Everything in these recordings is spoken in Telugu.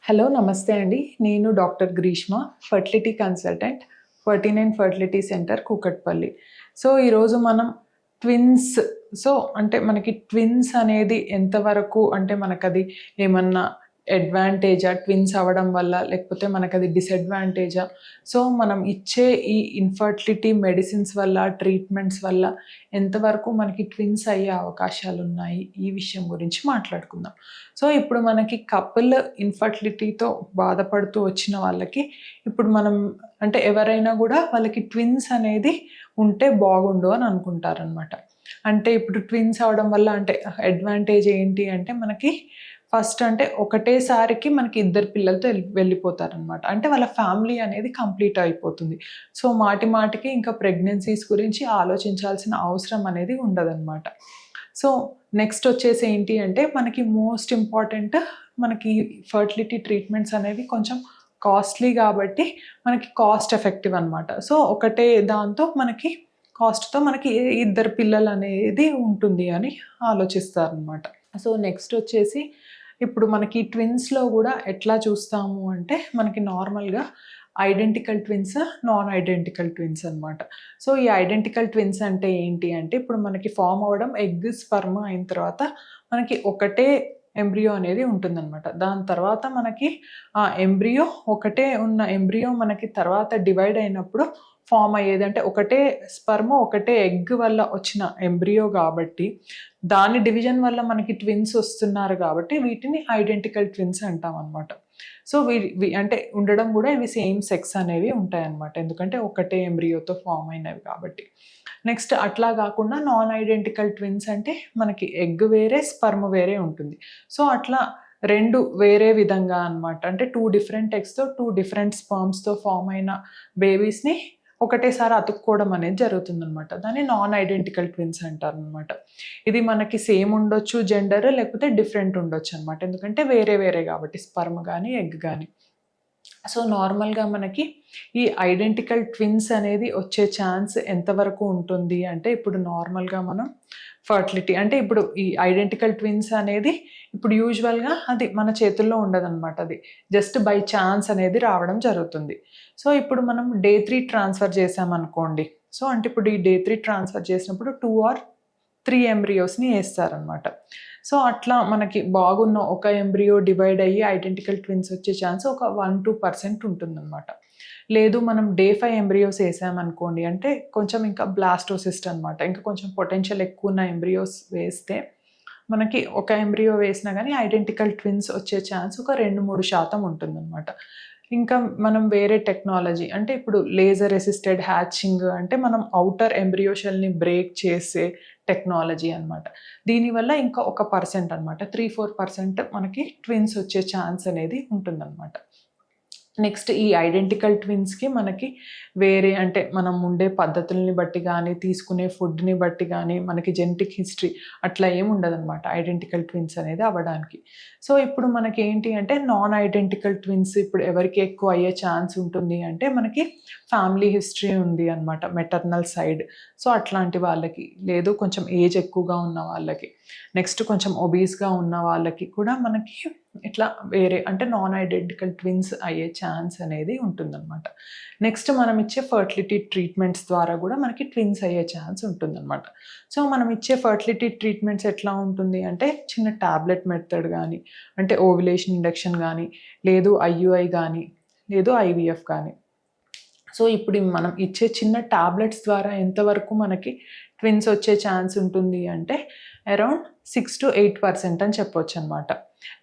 హలో నమస్తే అండి. నేను doctor Greeshma, fertility consultant, 49 fertility centre Kukatpally. So ఈరోజు మనం ట్విన్స్ అంటే మనకి ట్విన్స్ అనేది ఎంతవరకు అంటే మనకది ఏమన్నా అడ్వాంటేజా ట్విన్స్ అవ్వడం వల్ల, లేకపోతే మనకది డిసడ్వాంటేజా? సో మనం ఇచ్చే ఈ ఇన్ఫర్టిలిటీ మెడిసిన్స్ వల్ల, ట్రీట్మెంట్స్ వల్ల ఎంతవరకు మనకి ట్విన్స్ అయ్యే అవకాశాలున్నాయి, ఈ విషయం గురించి మాట్లాడుకుందాం. సో ఇప్పుడు మనకి కపుల్ ఇన్ఫర్టిలిటీతో బాధపడుతూ వచ్చిన వాళ్ళకి ఇప్పుడు మనం అంటే ఎవరైనా కూడా వాళ్ళకి ట్విన్స్ అనేది ఉంటే బాగుండు అని అనుకుంటారనమాట. అంటే ఇప్పుడు ట్విన్స్ అవడం వల్ల అంటే అడ్వాంటేజ్ ఏంటి అంటే మనకి ఫస్ట్ అంటే ఒకటేసారికి మనకి ఇద్దరు పిల్లలతో వెళ్ళిపోతారనమాట. అంటే వాళ్ళ ఫ్యామిలీ అనేది కంప్లీట్ అయిపోతుంది. సో మాటి మాటికి ఇంకా ప్రెగ్నెన్సీస్ గురించి ఆలోచించాల్సిన అవసరం అనేది ఉండదన్నమాట. సో నెక్స్ట్ వచ్చేసి ఏంటి అంటే మనకి మోస్ట్ ఇంపార్టెంట్, మనకి ఫర్టిలిటీ ట్రీట్మెంట్స్ అనేవి కొంచెం కాస్ట్లీ కాబట్టి మనకి కాస్ట్ ఎఫెక్టివ్ అనమాట. సో ఒకటే దాంతో మనకి కాస్ట్తో మనకి ఇద్దరు పిల్లలు అనేది ఉంటుంది అని ఆలోచిస్తారనమాట. సో నెక్స్ట్ వచ్చేసి ఇప్పుడు మనకి ట్విన్స్లో కూడా ఎట్లా చూస్తాము అంటే మనకి నార్మల్గా identical twins, non identical twins అనమాట. సో ఈ ఐడెంటికల్ ట్విన్స్ అంటే ఏంటి అంటే ఇప్పుడు మనకి ఫామ్ అవ్వడం ఎగ్ స్పర్మ్ అయిన తర్వాత మనకి ఒకటే ఎంబ్రియో అనేది ఉంటుందన్నమాట. దాని తర్వాత మనకి ఆ ఎంబ్రియో ఒకటే ఉన్న ఎంబ్రియో మనకి తర్వాత డివైడ్ అయినప్పుడు ఫామ్ అయ్యేది అంటే ఒకటే స్పర్మ్ ఒకటే ఎగ్ వల్ల వచ్చిన ఎంబ్రియో కాబట్టి దాని డివిజన్ వల్ల మనకి ట్విన్స్ వస్తున్నారు కాబట్టి వీటిని ఐడెంటికల్ ట్విన్స్ అంటాం అనమాట. సో అంటే ఉండడం కూడా ఇవి సేమ్ సెక్స్ అనేవి ఉంటాయి అన్నమాట, ఎందుకంటే ఒకటే ఎంబ్రియోతో ఫామ్ అయినవి కాబట్టి. నెక్స్ట్ అట్లా కాకుండా నాన్ ఐడెంటికల్ ట్విన్స్ అంటే మనకి ఎగ్ వేరే స్పర్మ్ వేరే ఉంటుంది. సో అట్లా రెండు వేరే విధంగా అనమాట, అంటే 2 డిఫరెంట్ ఎగ్స్తో 2 డిఫరెంట్ స్పర్మ్స్తో ఫామ్ అయిన బేబీస్ని ఒకటేసారి అతుక్కోవడం అనేది జరుగుతుందనమాట. దాన్ని నాన్ ఐడెంటికల్ ట్విన్స్ అంటారు అనమాట. ఇది మనకి సేమ్ ఉండొచ్చు జెండర్, లేకపోతే డిఫరెంట్ ఉండొచ్చు అనమాట, ఎందుకంటే వేరే వేరే కాబట్టి స్పర్మ్ కానీ ఎగ్ కానీ. సో నార్మల్గా మనకి ఈ ఐడెంటికల్ ట్విన్స్ అనేది వచ్చే ఛాన్స్ ఎంతవరకు ఉంటుంది అంటే ఇప్పుడు నార్మల్గా మనం ఫర్టిలిటీ అంటే ఇప్పుడు ఈ ఐడెంటికల్ ట్విన్స్ అనేది ఇప్పుడు యూజువల్గా అది మన చేతుల్లో ఉండదన్నమాట, అది జస్ట్ బై ఛాన్స్ అనేది రావడం జరుగుతుంది. సో ఇప్పుడు మనం డే 3 ట్రాన్స్ఫర్ చేసామనుకోండి, సో అంటే ఇప్పుడు ఈ డే 3 ట్రాన్స్ఫర్ చేసినప్పుడు 2 or 3 ఎంబ్రియోస్ని వేస్తారనమాట. సో అట్లా మనకి బాగున్న ఒక ఎంబ్రియో డివైడ్ అయ్యి ఐడెంటికల్ ట్విన్స్ వచ్చే ఛాన్స్ ఒక 1-2% ఉంటుందన్నమాట. లేదు మనం డే 5 ఎంబ్రియోస్ వేసామనుకోండి, అంటే కొంచెం ఇంకా బ్లాస్టోసిస్ట్ అనమాట, ఇంకా కొంచెం పొటెన్షియల్ ఎక్కువ ఉన్న ఎంబ్రియోస్ వేస్తే మనకి ఒక ఎంబ్రియో వేసినా కానీ ఐడెంటికల్ ట్విన్స్ వచ్చే ఛాన్స్ ఒక 2-3% ఉంటుందన్నమాట. ఇంకా మనం వేరే టెక్నాలజీ అంటే ఇప్పుడు లేజర్ అసిస్టెడ్ హ్యాచింగ్ అంటే మనం అవుటర్ ఎంబ్రియో షెల్ని బ్రేక్ చేసే టెక్నాలజీ అనమాట. దీనివల్ల ఇంకా 1% అనమాట, 3-4% మనకి ట్విన్స్ వచ్చే ఛాన్స్ అనేది ఉంటుందన్నమాట. నెక్స్ట్ ఈ ఐడెంటికల్ ట్విన్స్కి మనకి వేరే అంటే మనం ఉండే పద్ధతుల్ని బట్టి కానీ తీసుకునే ఫుడ్ని బట్టి కానీ మనకి జెనెటిక్ హిస్టరీ అట్లా ఏమి ఉండదన్నమాట ఐడెంటికల్ ట్విన్స్ అనేది అవ్వడానికి. సో ఇప్పుడు మనకి ఏంటి అంటే నాన్ ఐడెంటికల్ ట్విన్స్ ఇప్పుడు ఎవరికి ఎక్కువ అయ్యే ఛాన్స్ ఉంటుంది అంటే మనకి ఫ్యామిలీ హిస్టరీ ఉంది అనమాట, మెటర్నల్ సైడ్. సో అట్లాంటి వాళ్ళకి, లేదు కొంచెం ఏజ్ ఎక్కువగా ఉన్న వాళ్ళకి, నెక్స్ట్ కొంచెం ఒబీస్గా ఉన్న వాళ్ళకి కూడా మనకి ఇట్లా వేరే అంటే నాన్ ఐడెంటికల్ ట్విన్స్ అయ్యే ఛాన్స్ అనేది ఉంటుందన్నమాట. నెక్స్ట్ మనం ఇచ్చే ఫర్టిలిటీ ట్రీట్మెంట్స్ ద్వారా కూడా మనకి ట్విన్స్ అయ్యే ఛాన్స్ ఉంటుందన్నమాట. సో మనం ఇచ్చే ఫర్టిలిటీ ట్రీట్మెంట్స్ ఎట్లా ఉంటుంది అంటే చిన్న ట్యాబ్లెట్ మెథడ్ కానీ, అంటే ఓవ్యులేషన్ ఇండక్షన్ కానీ, లేదు IUI కానీ, లేదు IVF కానీ. సో ఇప్పుడు మనం ఇచ్చే చిన్న ట్యాబ్లెట్స్ ద్వారా ఎంతవరకు మనకి ట్విన్స్ వచ్చే ఛాన్స్ ఉంటుంది అంటే అరౌండ్ 6-8% అని చెప్పొచ్చు అనమాట.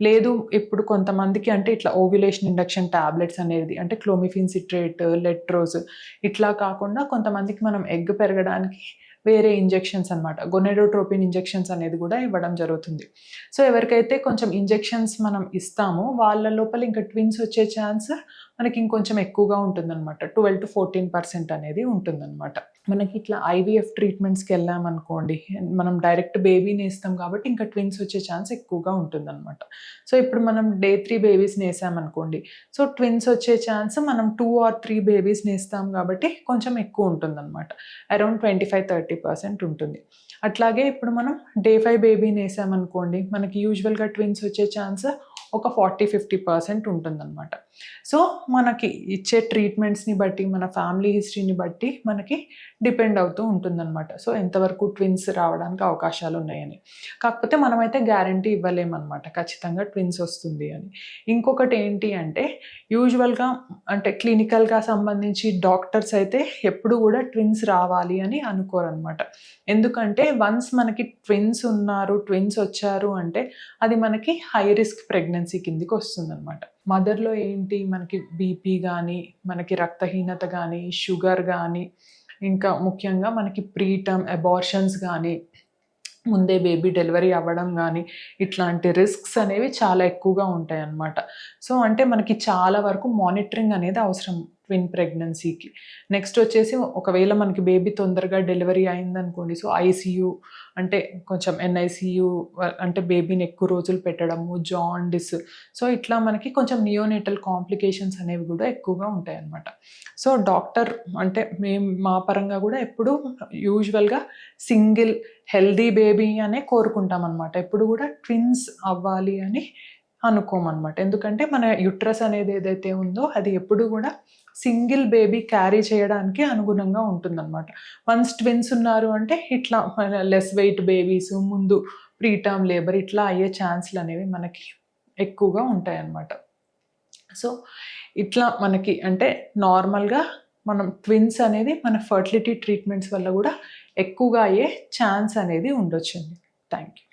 లేదు ఇప్పుడు కొంతమందికి అంటే ఇట్లా ఓవ్యులేషన్ ఇండక్షన్ ట్యాబ్లెట్స్ అనేది అంటే క్లోమిఫిన్ సిట్రేట్, లెట్రోజ్ ఇట్లా కాకుండా కొంతమందికి మనం ఎగ్ పెరగడానికి వేరే ఇంజెక్షన్స్ అనమాట, గొనెడోట్రోపిన్ ఇంజెక్షన్స్ అనేది కూడా ఇవ్వడం జరుగుతుంది. సో ఎవరికైతే కొంచెం ఇంజెక్షన్స్ మనం ఇస్తామో వాళ్ళ లోపల ఇంకా ట్విన్స్ వచ్చే ఛాన్స్ మనకి ఇంకొంచెం ఎక్కువగా ఉంటుందన్నమాట, 12-14% అనేది ఉంటుందన్నమాట. మనకి ఇట్లా IVF ట్రీట్మెంట్స్కి వెళ్ళామనుకోండి, మనం డైరెక్ట్ బేబీని వేస్తాం కాబట్టి ఇంకా ట్విన్స్ వచ్చే ఛాన్స్ ఎక్కువగా ఉంటుందన్నమాట. సో ఇప్పుడు మనం డే 3 బేబీస్ని వేసామనుకోండి, సో ట్విన్స్ వచ్చే ఛాన్స్ మనం 2 or 3 బేబీస్ని వేస్తాం కాబట్టి కొంచెం ఎక్కువ ఉంటుందన్నమాట, అరౌండ్ 25-30% ఉంటుంది. అట్లాగే ఇప్పుడు మనం డే 5 బేబీని వేసామనుకోండి, మనకి యూజువల్గా ట్విన్స్ వచ్చే ఛాన్స్ ఒక 40-50% ఉంటుందన్నమాట. సో మనకి ఇచ్చే ట్రీట్మెంట్స్ని బట్టి, మన ఫ్యామిలీ హిస్టరీని బట్టి మనకి డిపెండ్ అవుతూ ఉంటుందన్నమాట. సో ఎంతవరకు ట్విన్స్ రావడానికి అవకాశాలు ఉన్నాయని. కాకపోతే మనమైతే గ్యారంటీ ఇవ్వలేమన్నమాట ఖచ్చితంగా ట్విన్స్ వస్తుంది అని. ఇంకొకటి ఏంటి అంటే యూజువల్గా అంటే క్లినికల్గా సంబంధించి డాక్టర్స్ అయితే ఎప్పుడు కూడా ట్విన్స్ రావాలి అని అనుకోరనమాట. ఎందుకంటే వన్స్ మనకి ట్విన్స్ ఉన్నారు, ట్విన్స్ వచ్చారు అంటే అది మనకి హై రిస్క్ ప్రెగ్నెన్సీ కిందికి వస్తుందన్నమాట. మదర్లో ఏంటి మనకి బీపీ కానీ, మనకి రక్తహీనత కానీ, షుగర్ కానీ, ఇంకా ముఖ్యంగా మనకి ప్రీటర్మ్ అబార్షన్స్ కానీ, ముందే బేబీ డెలివరీ అవ్వడం కానీ, ఇట్లాంటి రిస్క్స్ అనేవి చాలా ఎక్కువగా ఉంటాయి అన్నమాట. సో అంటే మనకి చాలా వరకు మానిటరింగ్ అనేది అవసరం ట్విన్ ప్రెగ్నెన్సీకి. నెక్స్ట్ వచ్చేసి ఒకవేళ మనకి బేబీ తొందరగా డెలివరీ అయిందనుకోండి, సో ఐసీయూ అంటే కొంచెం ఎన్ఐసీయూ అంటే బేబీని ఎక్కువ రోజులు పెట్టడము, జాండిస్, సో ఇట్లా మనకి కొంచెం నియోనేటల్ కాంప్లికేషన్స్ అనేవి కూడా ఎక్కువగా ఉంటాయి అన్నమాట. సో డాక్టర్ అంటే మా పరంగా కూడా ఎప్పుడు యూజువల్గా సింగిల్ హెల్దీ బేబీ అనే కోరుకుంటాం అనమాట. ఎప్పుడు కూడా ట్విన్స్ అవ్వాలి అని అనుకోమన్నమాట. ఎందుకంటే మన యుట్రస్ అనేది ఏదైతే ఉందో అది ఎప్పుడు కూడా సింగిల్ బేబీ క్యారీ చేయడానికి అనుగుణంగా ఉంటుందన్నమాట. వన్స్ ట్విన్స్ ఉన్నారు అంటే ఇట్లా లెస్ వెయిట్ బేబీస్, ముందు ప్రీటర్మ్ లేబర్ ఇట్లా అయ్యే ఛాన్స్లు అనేవి మనకి ఎక్కువగా ఉంటాయన్నమాట. సో ఇట్లా మనకి అంటే నార్మల్గా మనం ట్విన్స్ అనేది మన ఫర్టిలిటీ ట్రీట్మెంట్స్ వల్ల కూడా ఎక్కువగా అయ్యే ఛాన్స్ అనేది ఉండొచ్చండి. Thank you.